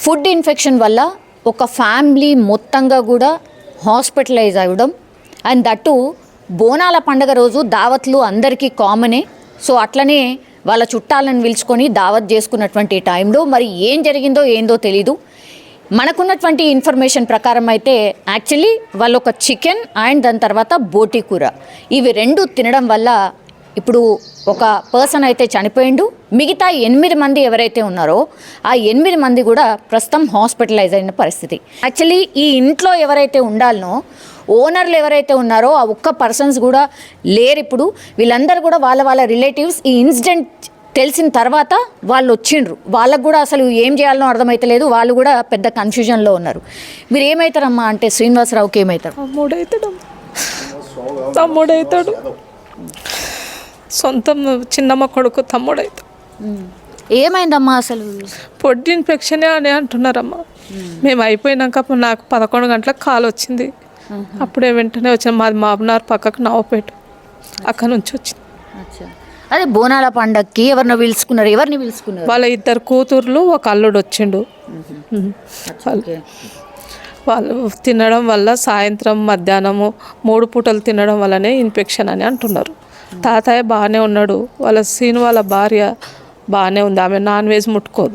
Food infection వల్ల ఒక family మొత్తంగా కూడా హాస్పిటలైజ్ అవ్వడం, అండ్ దట్టు బోనాల పండుగ రోజు దావత్లు అందరికీ కామనే. సో అట్లనే వాళ్ళ చుట్టాలను పిలుచుకొని దావత్ చేసుకున్నటువంటి టైంలో మరి ఏం జరిగిందో ఏందో తెలీదు. మనకున్నటువంటి ఇన్ఫర్మేషన్ ప్రకారం అయితే యాక్చువల్లీ వాళ్ళు ఒక చికెన్ అండ్ దాని తర్వాత బోటి కూర ఇవి రెండు తినడం వల్ల ఇప్పుడు ఒక పర్సన్ అయితే చనిపోయిండు. మిగతా 8 మంది ఎవరైతే ఉన్నారో ఆ 8 మంది కూడా ప్రస్తుతం హాస్పిటలైజ్ అయిన పరిస్థితి. యాక్చువల్లీ ఈ ఇంట్లో ఎవరైతే ఉండాలనో ఓనర్లు ఎవరైతే ఉన్నారో ఆ ఒక్క పర్సన్స్ కూడా లేరు ఇప్పుడు. వీళ్ళందరూ కూడా వాళ్ళ రిలేటివ్స్ ఈ ఇన్సిడెంట్ తెలిసిన తర్వాత వాళ్ళు వచ్చిండ్రు. వాళ్ళకు కూడా అసలు ఏం చేయాలనో అర్థమైతలేదు. వాళ్ళు కూడా పెద్ద కన్ఫ్యూజన్లో ఉన్నారు. మీరు ఏమవుతారమ్మా అంటే శ్రీనివాసరావుకి ఏమవుతారు? తమ్ముడవుతాడు. సొంతం చిన్నమ్మ కొడుకు తమ్ముడవుతాడు. ఏమైందమ్మా అసలు? పొడ్డు ఇన్ఫెక్షనే అని అంటున్నారమ్మా. మేము అయిపోయినాక నాకు 11 గంటలకు కాల్ వచ్చింది. అప్పుడే వెంటనే వచ్చాను. మాది మాబనార్ పక్కకు నవపేట, అక్కడ నుంచి వచ్చింది. అదే బోనాల పండగకి ఎవరిని పిలుచుకున్నారు? వాళ్ళ 2 కూతుర్లు, ఒక అల్లుడు వచ్చిండు. వాళ్ళు తినడం వల్ల సాయంత్రం మధ్యాహ్నము 3 పూటలు తినడం వల్లనే ఇన్ఫెక్షన్ అని అంటున్నారు. తాతయ్య బాగానే ఉన్నాడు. వాళ్ళ సీను వాళ్ళ భార్య బాగానే ఉంది. ఆమె నాన్ వెజ్ ముట్టుకోదు.